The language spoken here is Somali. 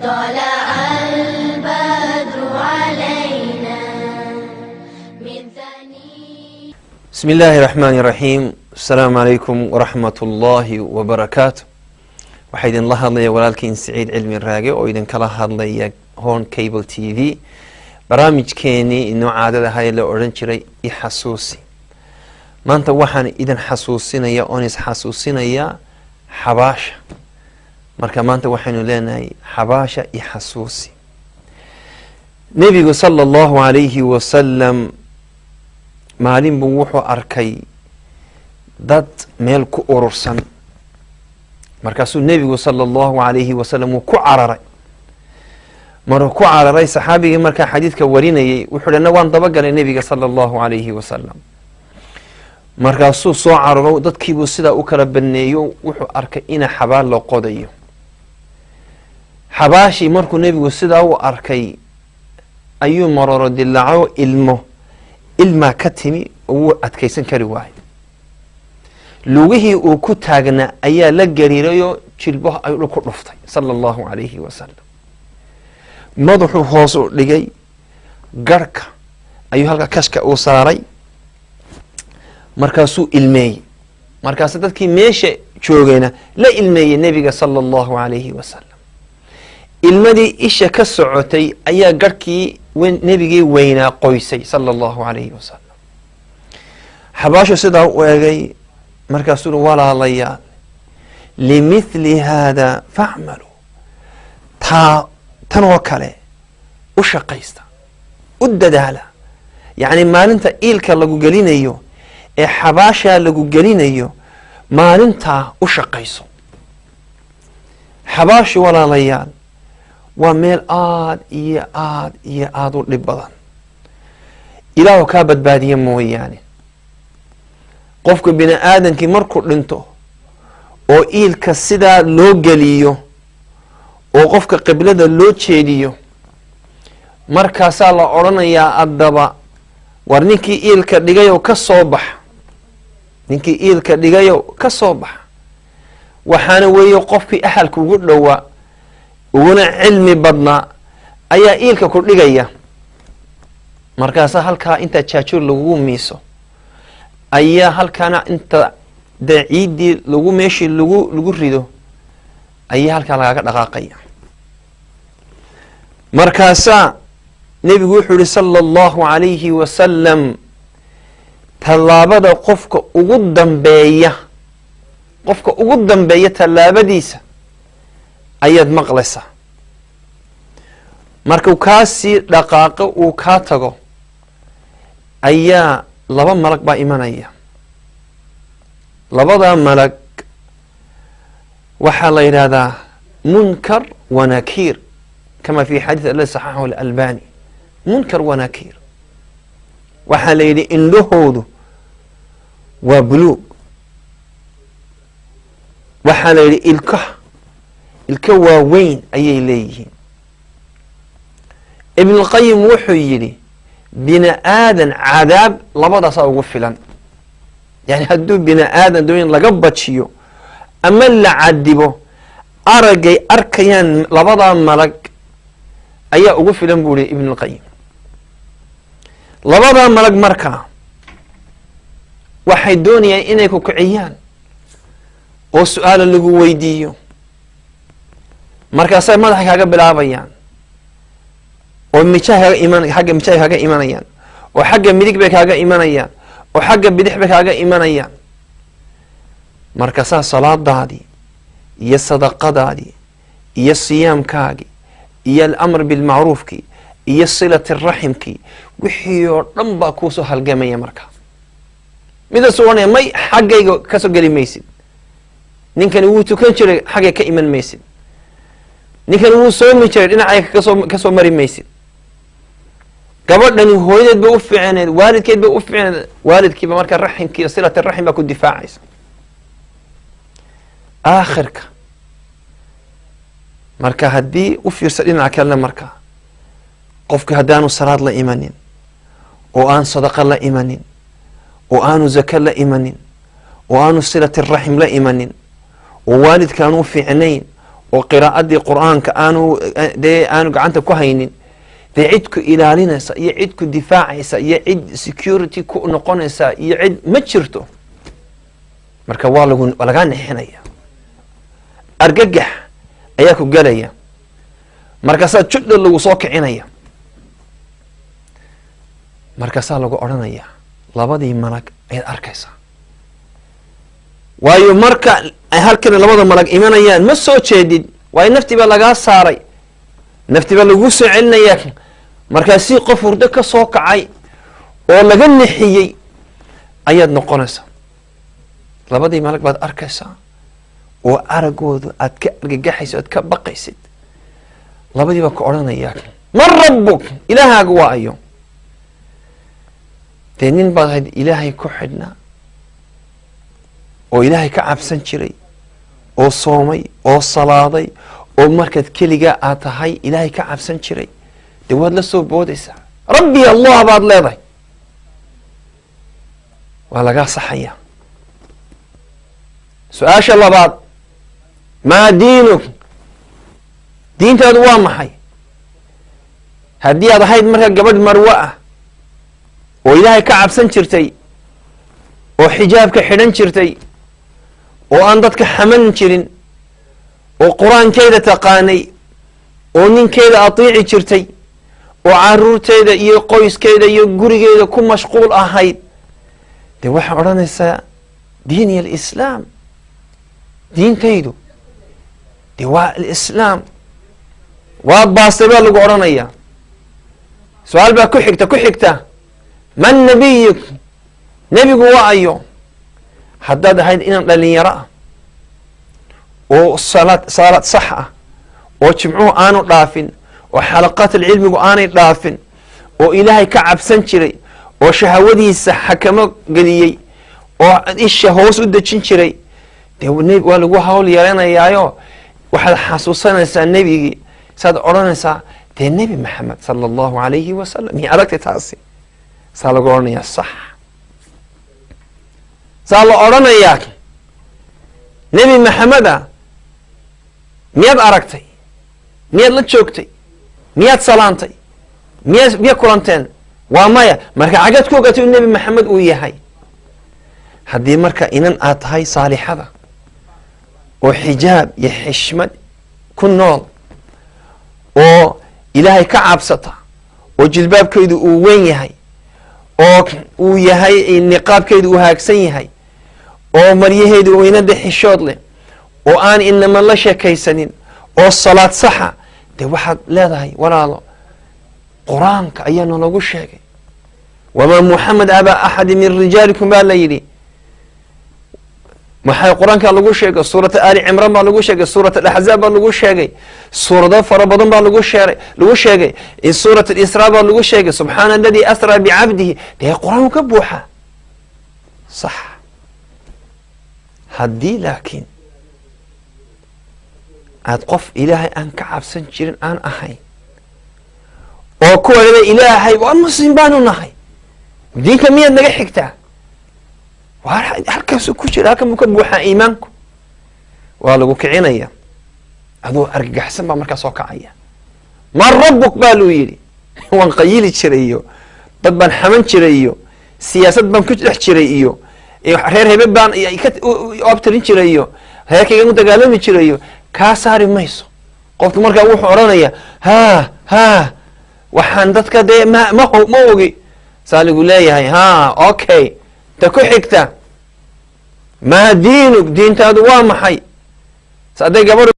طلع البدر علينا من ثني. بسم الله الرحمن الرحيم. السلام عليكم ورحمة الله وبركاته. waxaa idin la hadlaya walaalkiin Saciid Cilmi Raage oo idin kala hadlaya Horn Cable TV. barnaamijkeeni inoo caadada ahaa la oran jiray i xasuusi. maanta waxaan idin xasuusinaya oo is xasuusinaya xabaasha. marka maanta waxaanu leenahay xabaasha i xasuusi. nabiga sallallahu alayhi wa sallam maalin buu wuxuu arkay dad meel ku urursan. markaasuu nabigu sallallahu alayhi wa sallam ku cararay. markuu ku cararay saxaabigii markaa xadiidka warinayay wuxuu dhana waan daba galay nabiga sallallahu alayhi wa sallam. markaasuu soo cararo dadkiibuu sidaa u kala baneeyo wuxuu arkay ina xabaal loo qodayo. xabaashii markuu nabigu sidaa u arkay ayuu maroro dilaaco ilmaa ka timi oo adkaysan kari waayay. lugihii uu ku taagna ayaa la gariirayo jilbaha ayuu ku dhuftay sallallahu alayhi wa sallam. madaxuu hoos u dhigay garka ayuu halka kashka u saaray. markaasuu ilmeeyay. markaas dadkii meesha joogayna la ilmeeyay nabiga sallallahu alayhi wa sallam. ilmadii isha ka socotay ayaa garkii nabigii weynaa qoysay sallallahu alayhi wa sallam. xabaashu sidaa u eegay markaasuu walaalayaal limithli hada facmalu. tan oo kale u shaqaysta u dadaala. yacni maalinta iilka lagu gelinayo ee xabaashaa lagu gelinayo maalintaa u shaqayso. xabaashu walaalayaal waa meel aad iyo aad iyo aada u dhib badan. ilaahu kaa badbaadiya mooyaane. qofka bini aadamkii markuu dhinto oo iilka sidaa loo geliyo oo qofka qiblada loo jeediyo markaasaa la odhanayaa addaba war ninkii iilka dhigayo ka soo bax. ninkii iilka dhigayo ka soo bax. waxaana weeye qofkii ahalka ugu dhowaa uguna cilmi badnaa ayaa iilka ku dhigaya. markaasaa halkaa intaa jaajuur lagugu miiso ayaa halkaana inta daciidii lagu meeshii lagu rido ayaa halkaa lagaga dhaqaaqaya. markaasaa nebigu wuxuu yihi sala allahu alayhi wa sallam tallaabada qofka ugu dambeeya tallaabadiisa ayaad maqlaysaa. markuu kaasii dhaqaaqo uu kaa tago ayaa laba malag baa imanaya. labadaa malag waxaa la yidhaahdaa munkar wa nakiir kama fi xadiid aladi saxaxahu alalbani. munkar wa nakiir waxaa la yidhi indhahoodu waa buluug. waxaa la yidhi ilka waaweyn ayay leeyihiin. ibn اlqayim wuxuu yidhi bini aadan cadaab labadaasaa ugu filan. yani hadduu bini aadan dooyin laga bajiyo ama la cadibo aragay arkayaan labadaa malag ayaa ugu filan buu yihi ibn اlqayim. labadaa malag markaa waxay doonayaan inay ku kiciyaan oo su-aala lagu weydiiyo. markaasay madaxa kaaga bilaabayaan oo xagga mijaha kaaga imanayaan oo xagga midig bay kaaga imanayaan oo xagga bidix bay kaaga imanayaan. markaasaa salaadaadii iyo sadaqadaadii iyo siyaamkaagii iyo alamr bilmacruufkii iyo silati raximkii wixii oo dhan baa kuusoo halgamaya. markaa midaas ohanaya may xaggayga kasoo geli maysid. ninkani wuu tukan jiray xaggay ka iman maysid. ninkani wuu soomi jiray dhinacayga kasoo mari maysid. gabadhani hooyadeed bay u fiicneed waalidkeed bay u fiicneed waalidkiiba marka raximkii iyo silati raxim baa ku difaacaysa. aakhirka marka haddii u fiirsa dhinaca kalena markaa qofka haddaanu salaad la imanin oo aan sadaqa la imanin oo aanu zaka la imanin oo aanu silati raxim la imanin oo waalidka aanu u fiicnayn oo qiraa'adii qur'aanka aanu gacanta ku haynin dee cid ku ilaalinaysa iyo cid ku difaacaysa iyo cid security ku noqonaysa iyo cid ma jirto. marka waa lagaa nixinaya, argagax ayaa ku gelaya, markaasaa judda lagu soo kicinaya, markaasaa lagu odhanaya labadii malag ayaad arkaysaa. waayo marka ay halkani labada malag imanayaan ma soo jeedid, waayo nafti baa lagaa saaray, nafti baa lagu soo celinaya. markaasi qof hurdo ka soo kacay oo laga nixiyey ayaad noqonaysaa. labadii malag baad arkaysaa oo aragooda aad ka argagaxayso, aad ka baqaysid. labadii baa ku odhanaya man rabbuk, ilaahaaga waa ayo. dee nin baad ahayd ilaahay ku xidhnaa oo ilaahay ka cabsan jiray oo soomay oo salaaday oo markaad keligaa aad tahay ilaahay ka cabsan jiray, dee waad la soo boodaysaa. rabbi allah baad leedahay, waa lagaa saxaya. su-aasha labaad, maa diinuk, diintaadu waa maxay? haddii aad ahayd marka gabadh marwo ah oo ilaahay ka cabsan jirtay oo xijaabka xidhan jirtay oo aan dadka xaman jirin oo qur-aankeeda taqaanay oo ninkeeda atiici jirtay oo caruurteeda iyo qoyskeeda iyo gurigeeda ku mashquul ahayd, dee waxaa odhanaysaa diini alislaam, diintaydu dee waa alislaam. waad baastay baa lagu odhanayaa. su-aal baa ku xigta man nabiyuk, nebigu waa ayo? haddaad ahayd inaan dhalinyaro ah oo salaad sax ah oo jimcuhu aanu dhaafin oo xalaqaat alcilmigu aanay dhaafin oo ilaahay ka cabsan jiray oo shahawadiisa xakamo geliyey oo isha hoos u dejin jiray, dee waa lagu hawl yeelanayaayo waxaad xasuusanaysaa nebigii, saad odhanaysaa dee nebi maxamed sala allahu alayhi wasalam. miya aragtay taasi? saa lagu odhanayaa sax. saa la odhanayaa nebi maxameda miyaad aragtay, miyaad la joogtay, miyaad salaantay, miya kulanteen? waa maya. marka xaggeed ku ogatay in nebi maxamed uu yahay? haddii marka inan aad tahay saalixada oo xijaab iyo xishmad ku nool oo ilaahay ka cabsata oo jilbaabkeedu uu weyn yahay oo uu yahay niqaabkeedu uu haagsan yahay oo maryaheedu weynada xishood leh oo aan inama la sheekaysanin oo salaad saxa, dee waxaad leedahay walaalo qur-aanka ayaa nalagu sheegay, wamaa muxamed abaa axadi min rijaalikum baa la yidhi. maxay qur-aanka lagu sheegay? suurata ali cimraan baa lagu sheegay, suurat alaxzaab baa lagu sheegay, suurado fara badan baa lagu sheegay, suurat alisraa baa lagu sheegay, subxaana aladii asraa bicabdihi. dee qur-aanku ka buuxa sax. haddii laakiin aad qof ilaahay aan ka cabsan jirin aan ahayn oo kuwalaba ilaahay waa muslim baanu nahay, diinka miyaad naga xigtaa? halkaasu ku jira, halkan buu ka buuxaa iimaanku. waa lagu kicinaya, adoo argagaxsan baa markaa soo kacaya. man rabbuk baa luu yidhi. waan qayili jiray iyo dad baan xaman jiray iyo siyaasad baan ku dhex jiray iyo reer hebe baan abtirin jiray iyo reerkaygan u dagaalami jiray iyo kaa saari mayso. qofku markaa wuxuu odhanaya ha waxaan dadka dee ma ogi. saa lagu leeyahay okay, ta ku xigta maa diinuk, diintaadu waa maxay? hadday gabadh